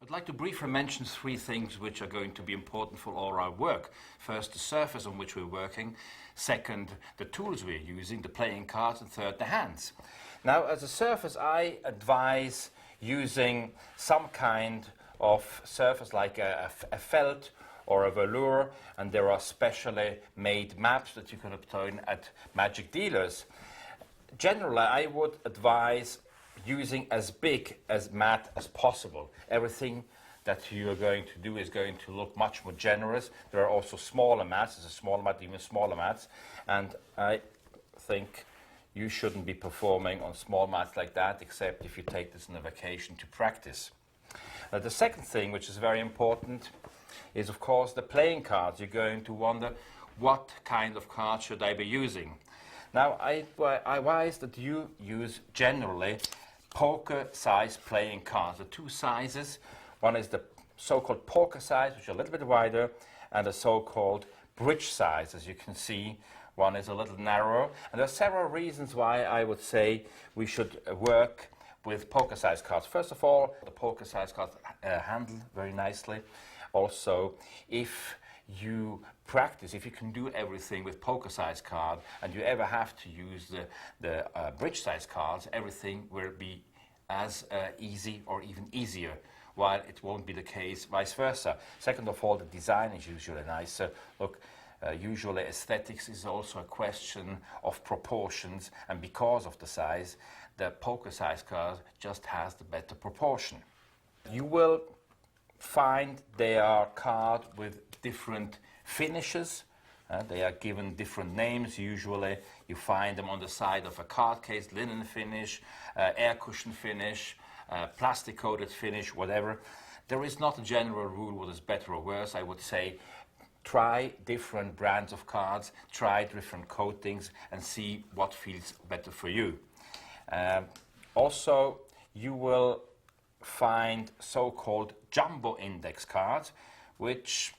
I'd like to briefly mention three things which are going to be important for all our work. First, the surface on which we're working. Second, the tools we're using, the playing cards. And third, the hands. Now, as a surface, I advise using some kind of surface like a felt or a velour, and there are specially made maps that you can obtain at magic dealers. Generally, I would advise using as big as mat as possible. Everything that you are going to do is going to look much more generous. There are also smaller mats. There's a smaller mat, even smaller mats. And I think you shouldn't be performing on small mats like that, except if you take this on a vacation to practice. The second thing, which is very important, is of course the playing cards. You're going to wonder, what kind of cards should I be using? Now, I advise that you use generally poker-size playing cards. The two sizes, one is the so-called poker size, which is a little bit wider, and the so-called bridge size. As you can see, one is a little narrower. And there are several reasons why I would say we should work with poker-size cards. First of all, the poker-size cards handle very nicely. Also, if you practice, if you can do everything with poker-size card and you ever have to use the bridge-size cards, everything will be as easy or even easier, while it won't be the case vice versa. Second of all, the design is usually nicer. Look, usually aesthetics is also a question of proportions, and because of the size, the poker-size card just has the better proportion. You will find they are cards with different finishes. They are given different names. Usually you find them on the side of a card case: linen finish, air cushion finish, plastic coated finish, whatever. There is not a general rule what is better or worse. I would say try different brands of cards, try different coatings, and see what feels better for you. Also, you will find so-called jumbo index cards, which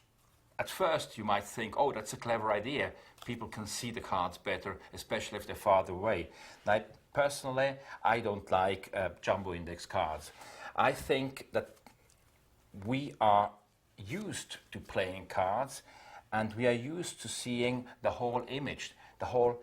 at first you might think, oh, that's a clever idea. People can see the cards better, especially if they're farther away. Now, personally, I don't like jumbo index cards. I think that we are used to playing cards, and we are used to seeing the whole image, the whole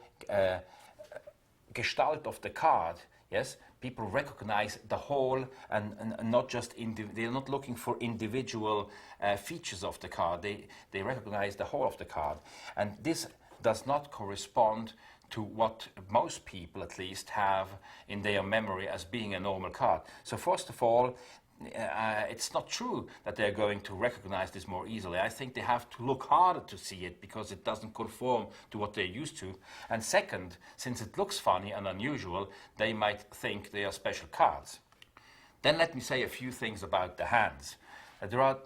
gestalt of the card. Yes, people recognize the whole, and not just they're not looking for individual features of the card. They recognize the whole of the card, and this does not correspond to what most people, at least, have in their memory as being a normal card. So first of all, it's not true that they're going to recognize this more easily. I think they have to look harder to see it because it doesn't conform to what they're used to. And second, since it looks funny and unusual, they might think they are special cards. Then let me say a few things about the hands. There are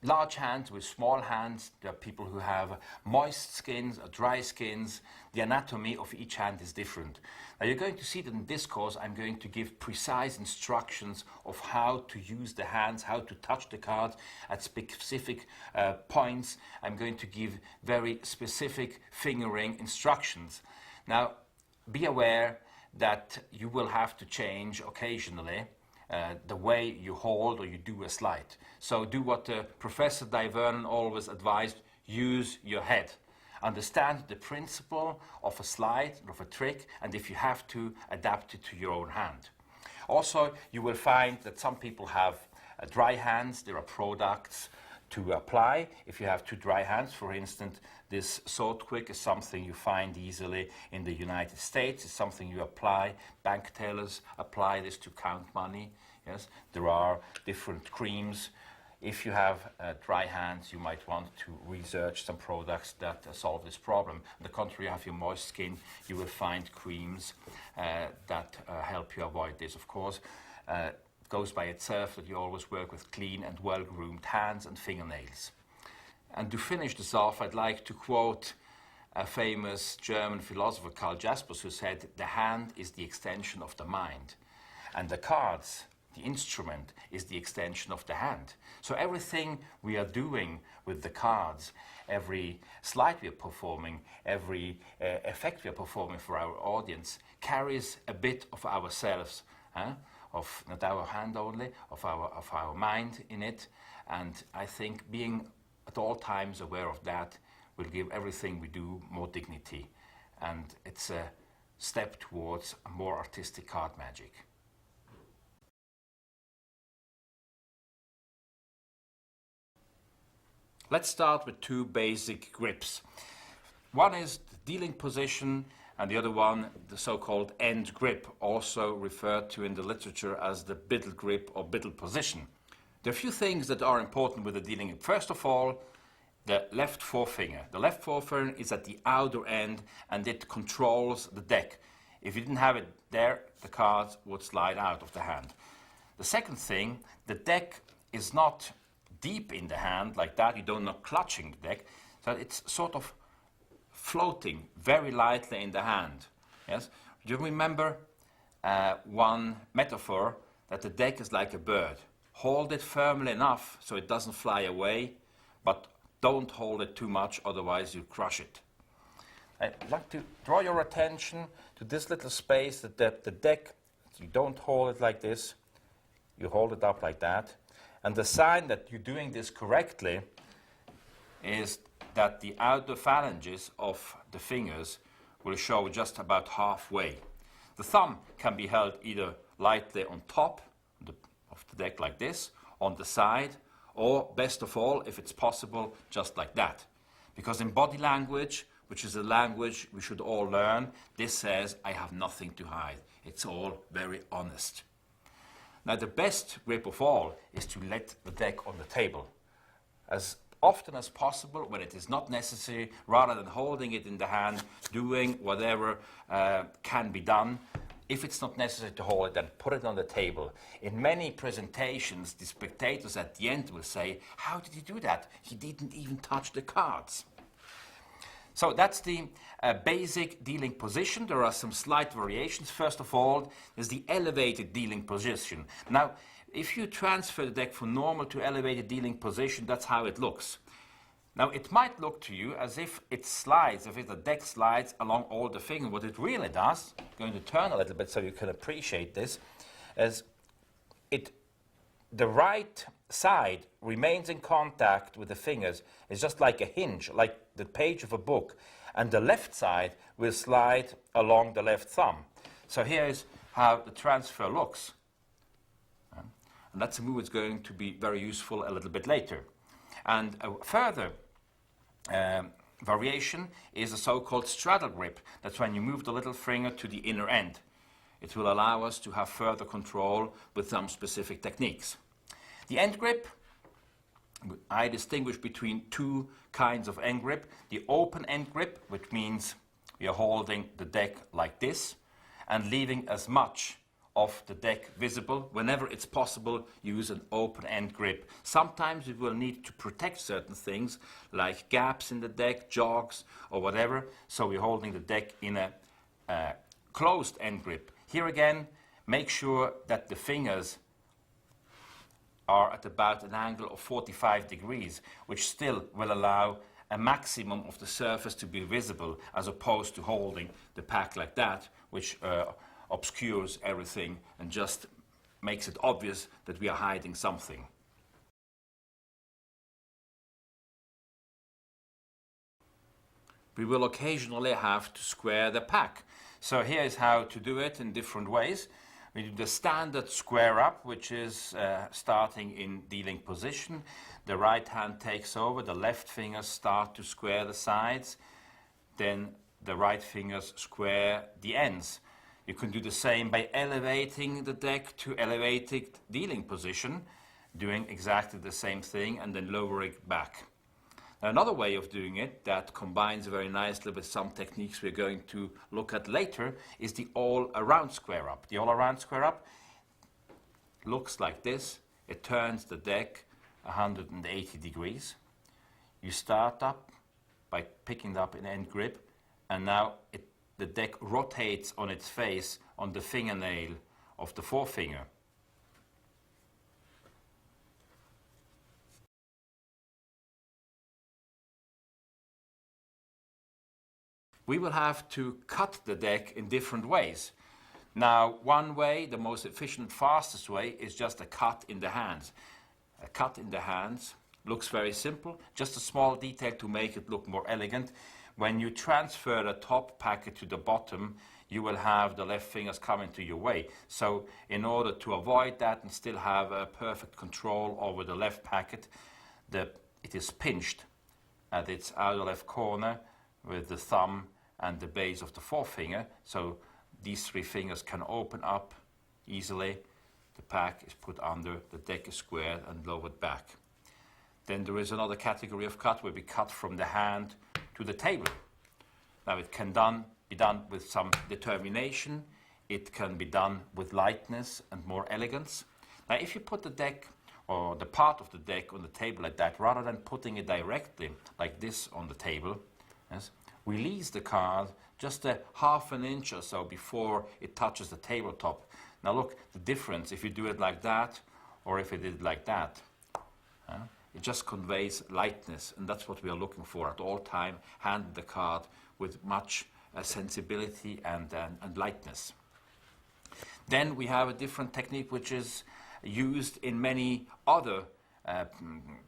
large hands with small hands. There are people who have moist skins or dry skins. The anatomy of each hand is different. Now you're going to see that in this course I'm going to give precise instructions of how to use the hands, how to touch the cards at specific points. I'm going to give very specific fingering instructions. Now be aware that you will have to change occasionally the way you hold or you do a slide. So do what Professor Divernon always advised: use your head. Understand the principle of a slide, of a trick, and if you have to, adapt it to your own hand. Also, you will find that some people have dry hands. There are products to apply. If you have two dry hands, for instance, this Sword Quick is something you find easily in the United States. It's something you apply. Bank tellers apply this to count money. Yes, there are different creams. If you have dry hands, you might want to research some products that solve this problem. On the contrary, you have your moist skin, you will find creams that help you avoid this. Of course, it goes by itself that you always work with clean and well-groomed hands and fingernails. And to finish this off, I'd like to quote a famous German philosopher, Karl Jaspers, who said, "The hand is the extension of the mind, and the cards, the instrument, is the extension of the hand." So everything we are doing with the cards, every slide we are performing, every effect we are performing for our audience, carries a bit of ourselves. of not our hand only, of our mind in it. And I think being at all times aware of that will give everything we do more dignity. And it's a step towards a more artistic card magic. Let's start with two basic grips. One is the dealing position, and the other one, the so-called end grip, also referred to in the literature as the biddle grip or biddle position. There are a few things that are important with the dealing grip. First of all, the left forefinger. The left forefinger is at the outer end and it controls the deck. If you didn't have it there, the cards would slide out of the hand. The second thing, the deck is not deep in the hand like that. You don't not clutching the deck. So it's sort of floating very lightly in the hand. Yes? Do you remember one metaphor that the deck is like a bird? Hold it firmly enough so it doesn't fly away, but don't hold it too much, otherwise you crush it. I'd like to draw your attention to this little space that the deck, you don't hold it like this, you hold it up like that. And the sign that you're doing this correctly is that the outer phalanges of the fingers will show just about halfway. The thumb can be held either lightly on top of the deck like this, on the side, or best of all, if it's possible, just like that. Because in body language, which is a language we should all learn, this says, I have nothing to hide. It's all very honest. Now, the best grip of all is to let the deck on the table. As often as possible, when it is not necessary, rather than holding it in the hand, doing whatever can be done. If it's not necessary to hold it, then put it on the table. In many presentations, the spectators at the end will say, how did he do that? He didn't even touch the cards. So that's the basic dealing position. There are some slight variations. First of all, there's the elevated dealing position. Now, if you transfer the deck from normal to elevated dealing position, that's how it looks. Now, it might look to you as if it slides, if the deck slides along all the fingers. What it really does, I'm going to turn a little bit so you can appreciate this, is the right side remains in contact with the fingers. It's just like a hinge, like the page of a book. And the left side will slide along the left thumb. So here is how the transfer looks. And that's a move that's going to be very useful a little bit later. And a further variation is a so-called straddle grip. That's when you move the little finger to the inner end. It will allow us to have further control with some specific techniques. The end grip, I distinguish between two kinds of end grip. The open end grip, which means you're holding the deck like this and leaving as much of the deck visible. Whenever it's possible, use an open end grip. Sometimes you will need to protect certain things like gaps in the deck, jogs or whatever, so we're holding the deck in a closed end grip. Here again, make sure that the fingers are at about an angle of 45 degrees, which still will allow a maximum of the surface to be visible, as opposed to holding the pack like that, which obscures everything and just makes it obvious that we are hiding something. We will occasionally have to square the pack. So here is how to do it in different ways. We do the standard square up, which is starting in dealing position. The right hand takes over, the left fingers start to square the sides, then the right fingers square the ends. You can do the same by elevating the deck to elevated dealing position, doing exactly the same thing, and then lowering it back. Now, another way of doing it that combines very nicely with some techniques we're going to look at later is the all-around square up. The all-around square up looks like this. It turns the deck 180 degrees. You start up by picking up an end grip, and now the deck rotates on its face on the fingernail of the forefinger. We will have to cut the deck in different ways. Now, one way, the most efficient, fastest way, is just a cut in the hands. A cut in the hands looks very simple, just a small detail to make it look more elegant. When you transfer the top packet to the bottom, you will have the left fingers coming to your way. So in order to avoid that and still have a perfect control over the left packet, it is pinched at its outer left corner with the thumb and the base of the forefinger. So these three fingers can open up easily. The pack is put under, the deck is squared and lowered back. Then there is another category of cut where we cut from the hand to the table. Now it can be done with some determination. It can be done with lightness and more elegance. Now if you put the deck or the part of the deck on the table like that, rather than putting it directly like this on the table, yes, release the card just a half an inch or so before it touches the tabletop. Now look, the difference if you do it like that or if you did it like that. It just conveys lightness, and that's what we are looking for at all time, handle the card with much sensibility and lightness. Then we have a different technique which is used in many other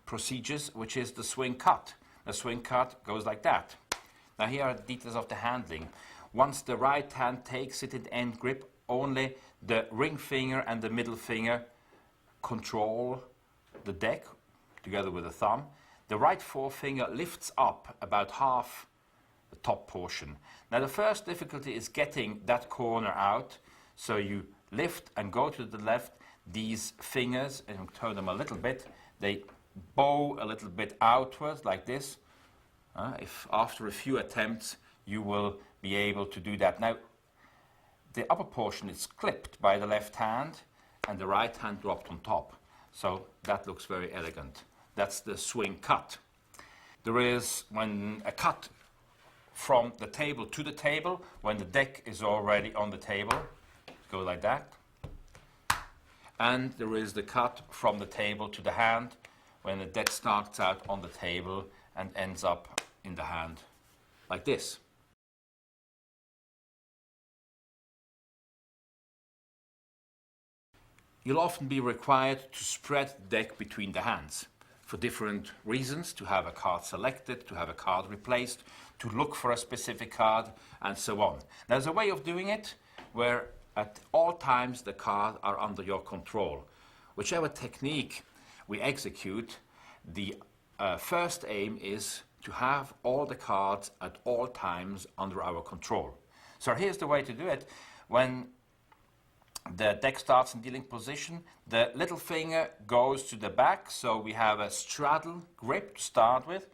procedures, which is the swing cut. The swing cut goes like that. Now here are the details of the handling. Once the right hand takes it in end grip, only the ring finger and the middle finger control the deck together with the thumb. The right forefinger lifts up about half the top portion. Now the first difficulty is getting that corner out. So you lift and go to the left. These fingers, and turn them a little bit, they bow a little bit outwards like this. If after a few attempts you will be able to do that. Now the upper portion is clipped by the left hand and the right hand dropped on top. So that looks very elegant. That's the swing cut. There is when a cut from the table to the table, when the deck is already on the table, go like that. And there is the cut from the table to the hand, when the deck starts out on the table and ends up in the hand, like this. You'll often be required to spread the deck between the hands for different reasons, to have a card selected, to have a card replaced, to look for a specific card, and so on. There's a way of doing it where at all times the cards are under your control. Whichever technique we execute, the first aim is to have all the cards at all times under our control. So here's the way to do it. When the deck starts in dealing position, the little finger goes to the back, so we have a straddle grip to start with,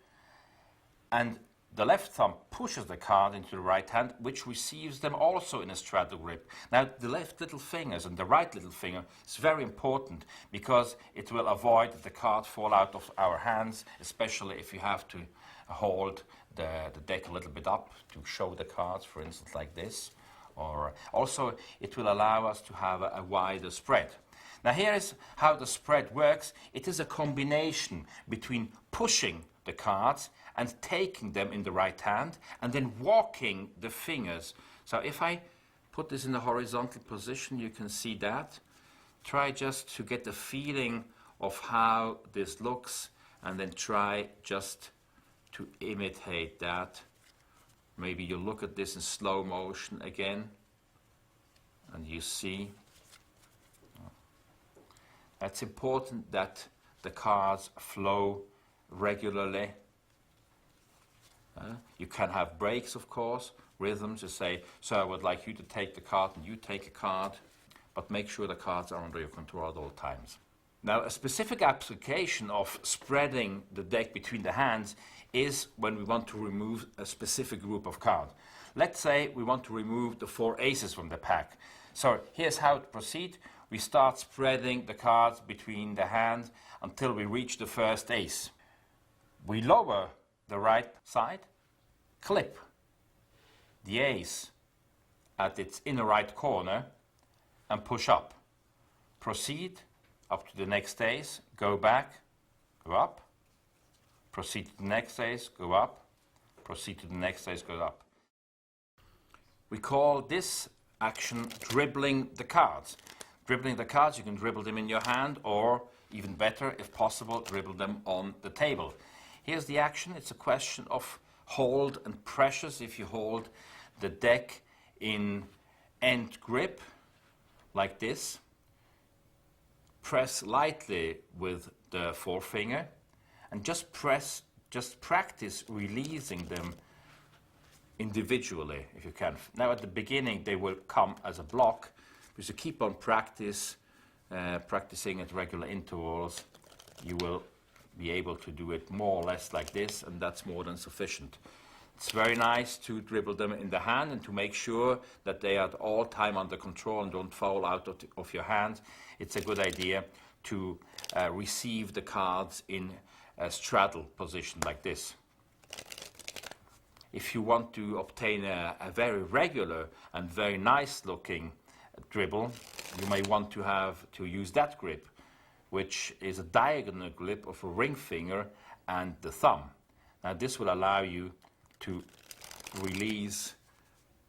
and the left thumb pushes the card into the right hand, which receives them also in a straddle grip. Now the left little fingers and the right little finger is very important because it will avoid that the card fall out of our hands, especially if you have to hold the deck a little bit up to show the cards, for instance like this. Or also it will allow us to have a wider spread. Now here is how the spread works. It is a combination between pushing the cards and taking them in the right hand and then walking the fingers. So if I put this in a horizontal position, you can see that. Try just to get the feeling of how this looks and then try just to imitate that. Maybe you look at this in slow motion again, and you see. It's important that the cards flow regularly. You can have breaks, of course, rhythms to say, so I would like you to take the card and you take a card, but make sure the cards are under your control at all times. Now, a specific application of spreading the deck between the hands is when we want to remove a specific group of cards. Let's say we want to remove the 4 aces from the pack. So here's how to proceed. We start spreading the cards between the hands until we reach the first ace. We lower the right side, clip the ace at its inner right corner and push up. Proceed up to the next ace, go back, go up. Proceed to the next ace, go up. Proceed to the next ace, go up. We call this action dribbling the cards. Dribbling the cards, you can dribble them in your hand, or even better, if possible, dribble them on the table. Here's the action. It's a question of hold and pressures. If you hold the deck in end grip, like this, press lightly with the forefinger, and just practice releasing them individually, if you can. Now at the beginning they will come as a block, but you keep on practicing at regular intervals, you will be able to do it more or less like this, and that's more than sufficient. It's very nice to dribble them in the hand and to make sure that they are at all time under control and don't fall out of your hand. It's a good idea to receive the cards in a straddle position like this. If you want to obtain a very regular and very nice looking dribble, you may want to use that grip, which is a diagonal grip of a ring finger and the thumb. Now this will allow you to release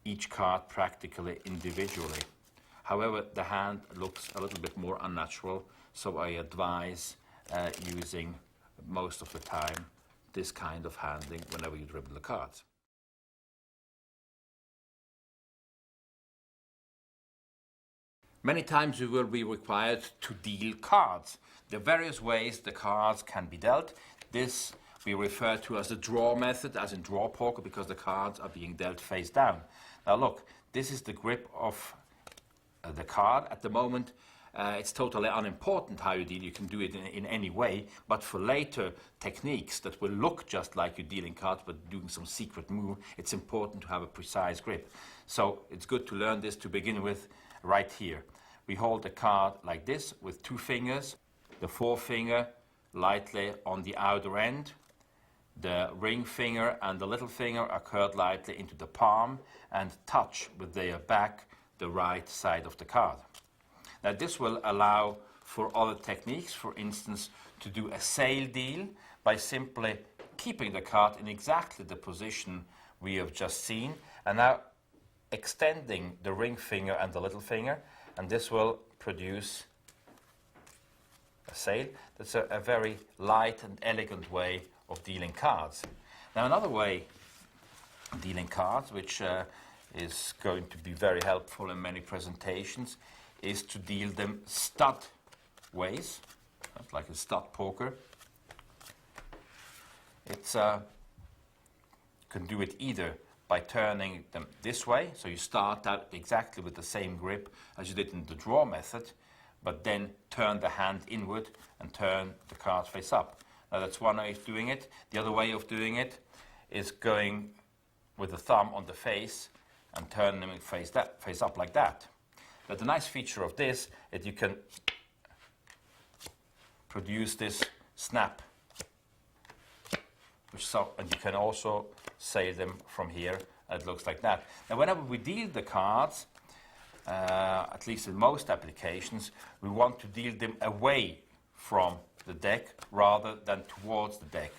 each card practically individually. However, the hand looks a little bit more unnatural, so I advise using most of the time this kind of handling whenever you dribble the cards. Many times you will be required to deal cards. There are various ways the cards can be dealt. This we refer to as the draw method, as in draw poker, because the cards are being dealt face down. Now look, this is the grip of the card. At the moment, it's totally unimportant how you deal. You can do it in any way, but for later techniques that will look just like you're dealing cards but doing some secret move, it's important to have a precise grip. So it's good to learn this to begin with right here. We hold the card like this with two fingers, the forefinger lightly on the outer end, the ring finger and the little finger are curled lightly into the palm and touch with their back the right side of the card. Now this will allow for other techniques, for instance, to do a sail deal by simply keeping the card in exactly the position we have just seen, and now extending the ring finger and the little finger, and this will produce a sail. That's a very light and elegant way of dealing cards. Now another way of dealing cards, which is going to be very helpful in many presentations, is to deal them stud ways. That's like a stud poker. It's can do it either by turning them this way, so you start out exactly with the same grip as you did in the draw method, but then turn the hand inward and turn the card face up. Now that's one way of doing it. The other way of doing it is going with the thumb on the face and turn them face up like that. But the nice feature of this is that you can produce this snap, and you can also sail them from here. It looks like that. Now whenever we deal the cards, at least in most applications, we want to deal them away from the deck rather than towards the deck,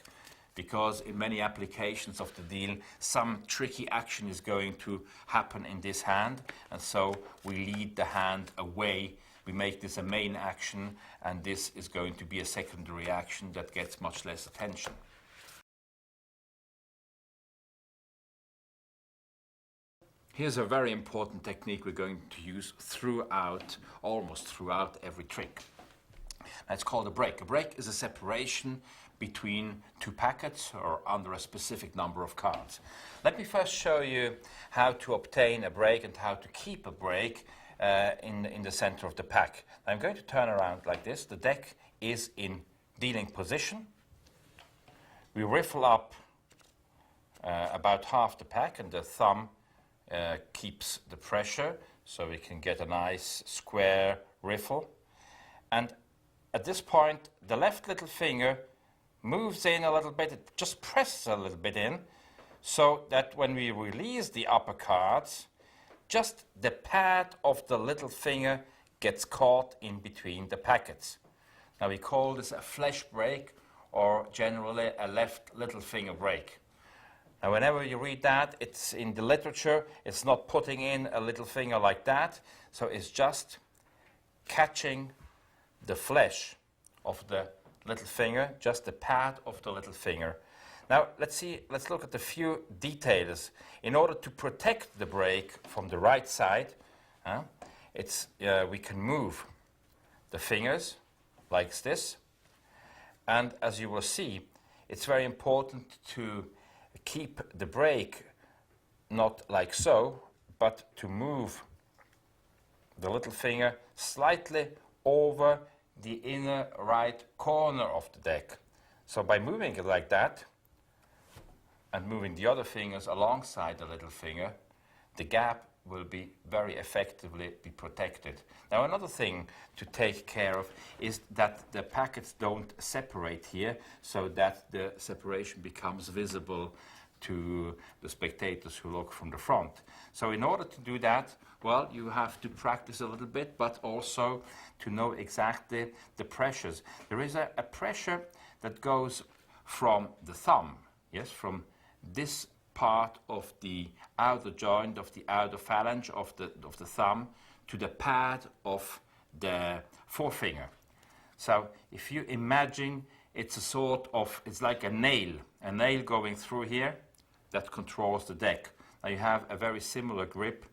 because in many applications of the deal some tricky action is going to happen in this hand, and so we lead the hand away. We make this a main action, and this is going to be a secondary action that gets much less attention. Here's a very important technique we're going to use throughout, almost throughout every trick. It's called a break. A break is a separation between two packets or under a specific number of cards. Let me first show you how to obtain a break and how to keep a break in the center of the pack. I'm going to turn around like this. The deck is in dealing position. We riffle up about half the pack, and the thumb keeps the pressure, so we can get a nice square riffle. And at this point, the left little finger moves in a little bit, it just presses a little bit in, so that when we release the upper cards, just the pad of the little finger gets caught in between the packets. Now we call this a flesh break, or generally a left little finger break. Now, whenever you read that, it's in the literature, it's not putting in a little finger like that. So it's just catching the flesh of the little finger, just the pad of the little finger. Now, let's look at a few details. In order to protect the brake from the right side, we can move the fingers like this. And as you will see, it's very important to keep the brake not like so, but to move the little finger slightly over the inner right corner of the deck. So by moving it like that, and moving the other fingers alongside the little finger, the gap will be very effectively be protected. Now, another thing to take care of is that the packets don't separate here, so that the separation becomes visible to the spectators who look from the front. So in order to do that, well, you have to practice a little bit, but also to know exactly the pressures. There is a pressure that goes from the thumb, yes, from this part of the outer joint, of the outer phalange of the thumb, to the pad of the forefinger. So if you imagine it's a sort of, it's like a nail going through here that controls the deck. Now you have a very similar grip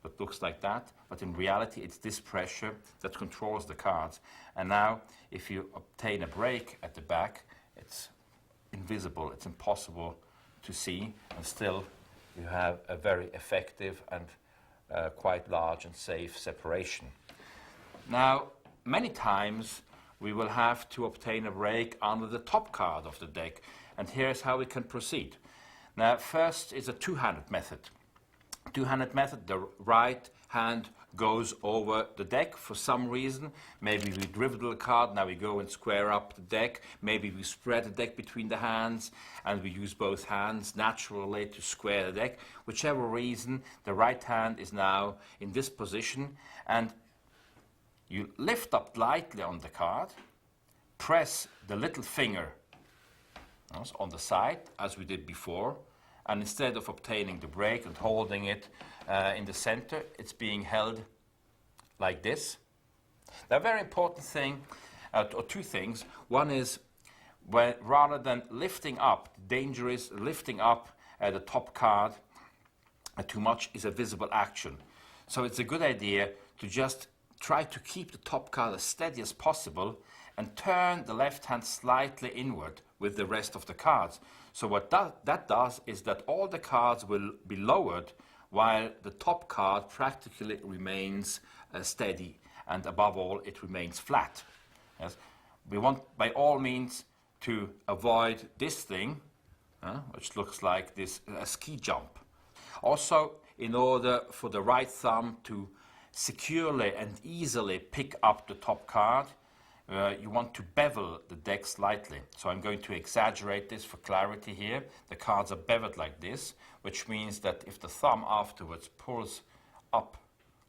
that looks like that, but in reality it's this pressure that controls the cards. And now if you obtain a brake at the back, it's invisible, it's impossible to see, and still you have a very effective and quite large and safe separation. Now, many times we will have to obtain a brake under the top card of the deck, and here's how we can proceed. Now, first is a two-handed method. Two-handed method, the right hand goes over the deck for some reason. Maybe we drivel the card, now we go and square up the deck. Maybe we spread the deck between the hands and we use both hands naturally to square the deck. Whichever reason, the right hand is now in this position, and you lift up lightly on the card, press the little finger on the side as we did before, and instead of obtaining the brake and holding it in the center, it's being held like this. Now, a very important thing, or two things. One is, rather than lifting up, danger is lifting up the top card too much is a visible action. So it's a good idea to just try to keep the top card as steady as possible and turn the left hand slightly inward with the rest of the cards. So what that does is that all the cards will be lowered while the top card practically remains steady, and above all it remains flat. Yes? We want by all means to avoid this thing, which looks like this a ski jump. Also, in order for the right thumb to securely and easily pick up the top card, you want to bevel the deck slightly. So I'm going to exaggerate this for clarity here. The cards are beveled like this, which means that if the thumb afterwards pulls up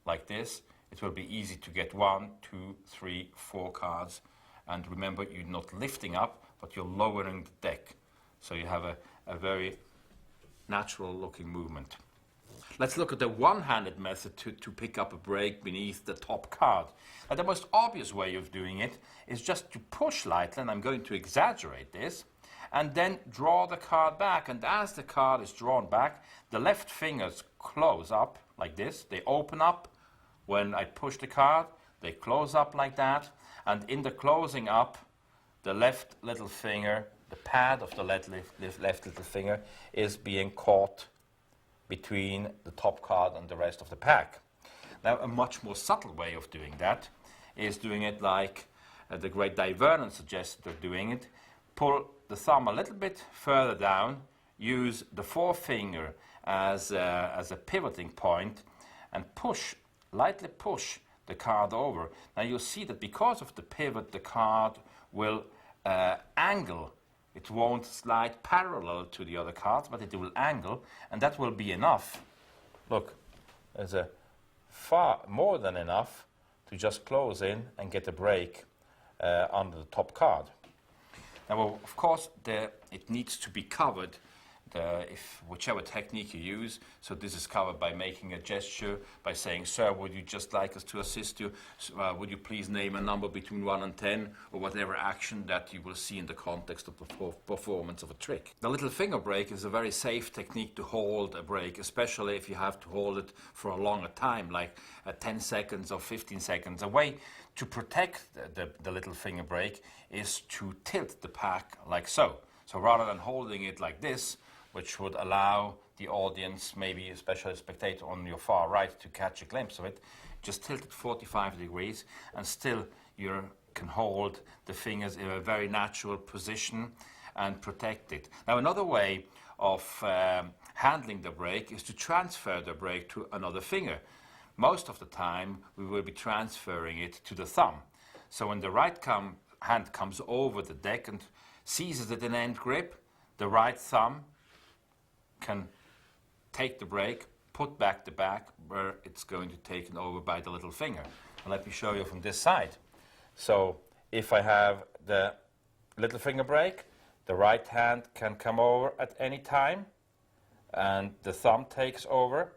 like this, it will be easy to get 1, 2, 3, 4 cards. And remember, you're not lifting up, but you're lowering the deck. So you have a very natural looking movement. Let's look at the one-handed method to pick up a brake beneath the top card. Now, the most obvious way of doing it is just to push lightly, and I'm going to exaggerate this, and then draw the card back. And as the card is drawn back, the left fingers close up like this. They open up when I push the card. They close up like that. And in the closing up, the left little finger, the pad of the left little finger, is being caught between the top card and the rest of the pack. Now, a much more subtle way of doing that is doing it like the great Vernon suggested of doing it. Pull the thumb a little bit further down, use the forefinger as a pivoting point, and lightly push the card over. Now you'll see that because of the pivot, the card will angle. It won't slide parallel to the other cards, but it will angle, and that will be enough. Look, there's a far more than enough to just close in and get a brake under the top card. Now, of course, it needs to be covered whichever technique you use. So this is covered by making a gesture, by saying, "Sir, would you just like us to assist you? Would you please name a number between 1 and 10, or whatever action that you will see in the context of the performance of a trick." The little finger break is a very safe technique to hold a break, especially if you have to hold it for a longer time, like 10 seconds or 15 seconds. A way to protect the little finger break is to tilt the pack like so. So rather than holding it like this, which would allow the audience, maybe especially a spectator on your far right, to catch a glimpse of it, just tilt it 45 degrees, and still you can hold the fingers in a very natural position and protect it. Now, another way of handling the break is to transfer the break to another finger. Most of the time, we will be transferring it to the thumb. So when the right hand comes over the deck and seizes it in end grip, the right thumb can take the break, put back the back where it's going to be taken over by the little finger. And let me show you from this side. So if I have the little finger break, the right hand can come over at any time, and the thumb takes over.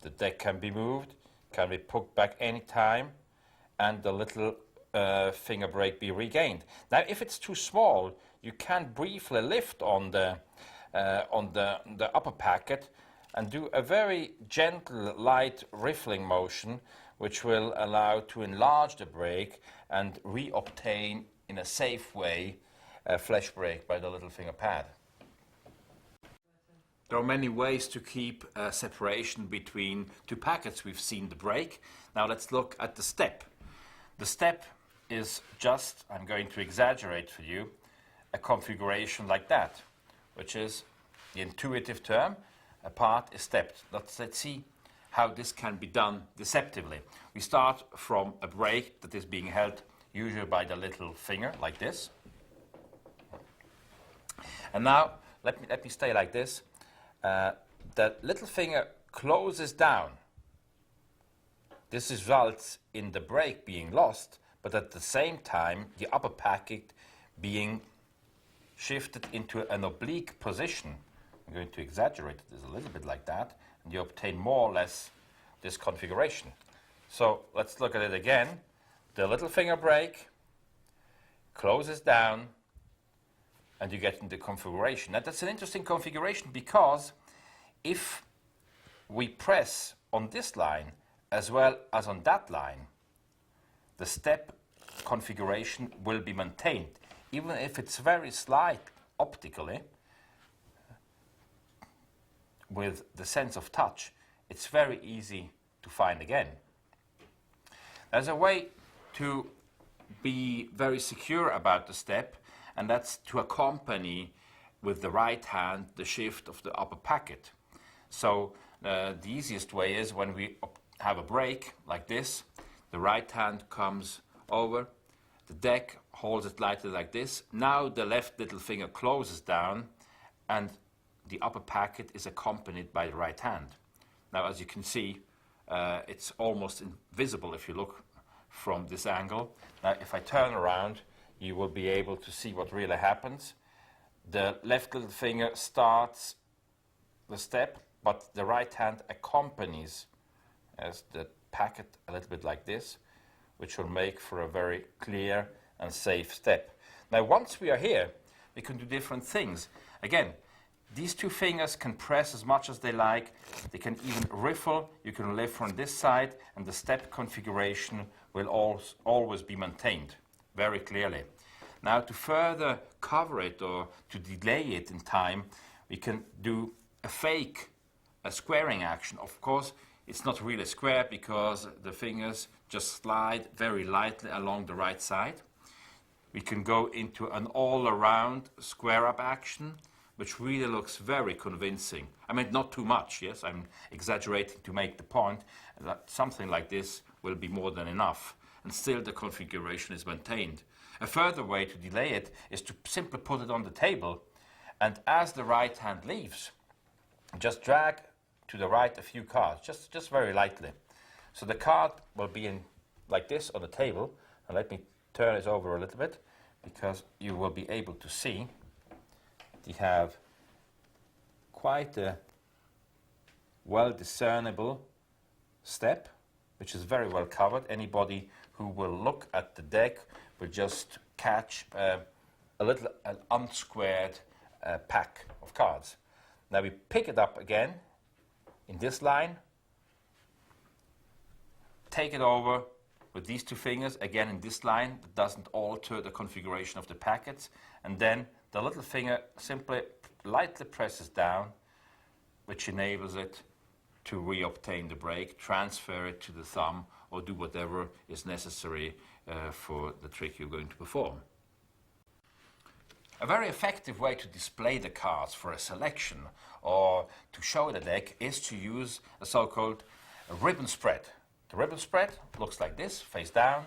The deck can be moved, can be put back any time, and the little finger break be regained. Now, if it's too small, you can briefly lift on the upper packet and do a very gentle, light riffling motion, which will allow to enlarge the break and re-obtain in a safe way a flesh break by the little finger pad. There are many ways to keep separation between two packets. We've seen the break. Now let's look at the step. The step is just, I'm going to exaggerate for you, a configuration like that, which is the intuitive term, a part is stepped. Let's see how this can be done deceptively. We start from a break that is being held usually by the little finger, like this. And now, let me stay like this. The little finger closes down. This results in the break being lost, but at the same time, the upper packet being shifted into an oblique position. I'm going to exaggerate this a little bit like that, and you obtain more or less this configuration. So let's look at it again. The little finger break closes down, and you get into configuration. Now that's an interesting configuration, because if we press on this line as well as on that line, the step configuration will be maintained, even if it's very slight optically. With the sense of touch, it's very easy to find again. There's a way to be very secure about the step, and that's to accompany with the right hand the shift of the upper packet. So the easiest way is when we have a break like this, the right hand comes over, the deck holds it lightly like this. Now the left little finger closes down, and the upper packet is accompanied by the right hand. Now, as you can see, it's almost invisible if you look from this angle. Now, if I turn around, you will be able to see what really happens. The left little finger starts the step, but the right hand accompanies as the packet a little bit like this, which will make for a very clear and safe step. Now, once we are here, we can do different things. Again, these two fingers can press as much as they like. They can even riffle. You can lift from this side, and the step configuration will always be maintained very clearly. Now, to further cover it or to delay it in time, we can do a squaring action. Of course, it's not really square because the fingers just slide very lightly along the right side. We can go into an all-around square-up action, which really looks very convincing. I mean, not too much, yes? I'm exaggerating to make the point that something like this will be more than enough, and still the configuration is maintained. A further way to delay it is to simply put it on the table, and as the right hand leaves, just drag to the right a few cards, just very lightly. So the card will be in like this on the table, and let me turn this over a little bit, because you will be able to see. We have quite a well discernible step, which is very well covered. Anybody who will look at the deck will just catch an unsquared pack of cards. Now we pick it up again in this line, take it over with these two fingers again in this line. That doesn't alter the configuration of the packets, and then the little finger simply lightly presses down, which enables it to reobtain the break, transfer it to the thumb, or do whatever is necessary for the trick you're going to perform. A very effective way to display the cards for a selection or to show the deck is to use a so-called ribbon spread. The ribbon spread looks like this: face down,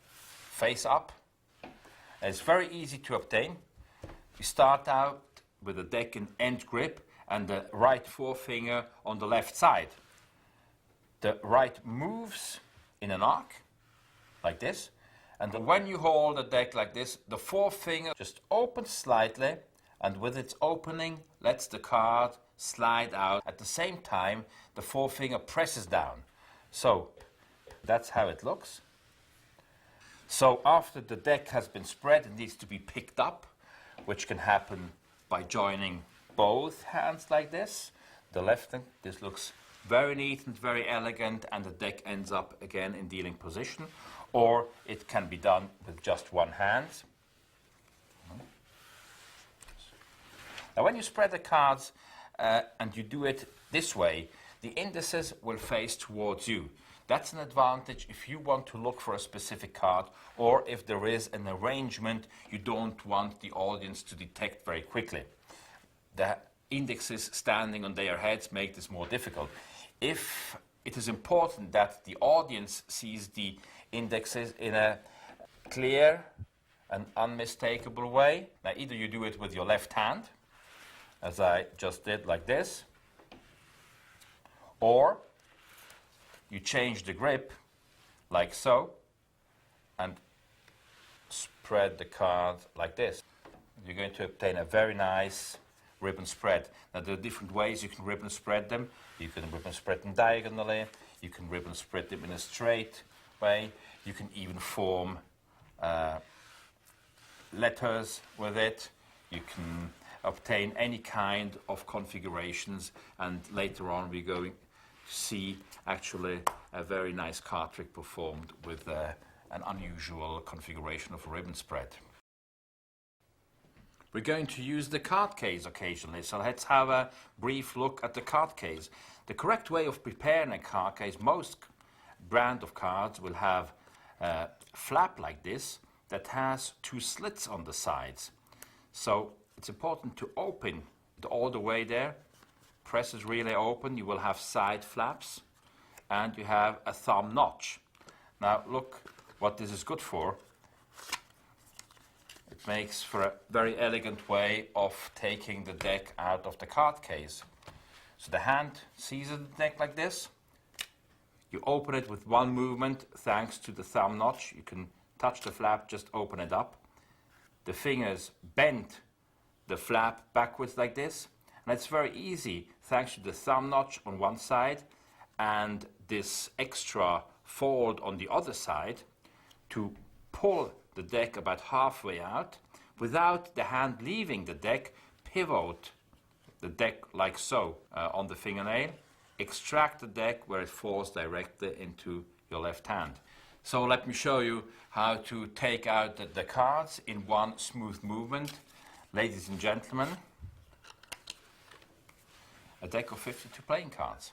face up. And it's very easy to obtain. You start out with the deck in end grip and the right forefinger on the left side. The right moves in an arc, like this. And when you hold the deck like this, the forefinger just opens slightly, and with its opening, lets the card slide out. At the same time, the forefinger presses down. So that's how it looks. So after the deck has been spread, it needs to be picked up, which can happen by joining both hands like this. The left hand, this looks very neat and very elegant, and the deck ends up again in dealing position. Or it can be done with just one hand. Now when you spread the cards and you do it this way, the indices will face towards you. That's an advantage if you want to look for a specific card, or if there is an arrangement you don't want the audience to detect very quickly. The indexes standing on their heads make this more difficult. If it is important that the audience sees the indexes in a clear and unmistakable way, now either you do it with your left hand, as I just did like this, or you change the grip like so and spread the card like this. You're going to obtain a very nice ribbon spread. Now there are different ways you can ribbon spread them. You can ribbon spread them diagonally, you can ribbon spread them in a straight way, you can even form letters with it, you can obtain any kind of configurations, and later on we're going to see actually a very nice card trick performed with an unusual configuration of a ribbon spread. We're going to use the card case occasionally, so let's have a brief look at the card case. The correct way of preparing a card case, most brand of cards will have a flap like this that has two slits on the sides. So it's important to open it all the way there. Press it really open, you will have side flaps, and you have a thumb notch. Now look what this is good for. It makes for a very elegant way of taking the deck out of the card case. So the hand seizes the deck like this. You open it with one movement thanks to the thumb notch. You can touch the flap, just open it up. The fingers bend the flap backwards like this. And it's very easy thanks to the thumb notch on one side and this extra fold on the other side to pull the deck about halfway out without the hand leaving the deck. Pivot the deck like so on the fingernail, extract the deck where it falls directly into your left hand. So let me show you how to take out the cards in one smooth movement. Ladies and gentlemen, a deck of 52 playing cards.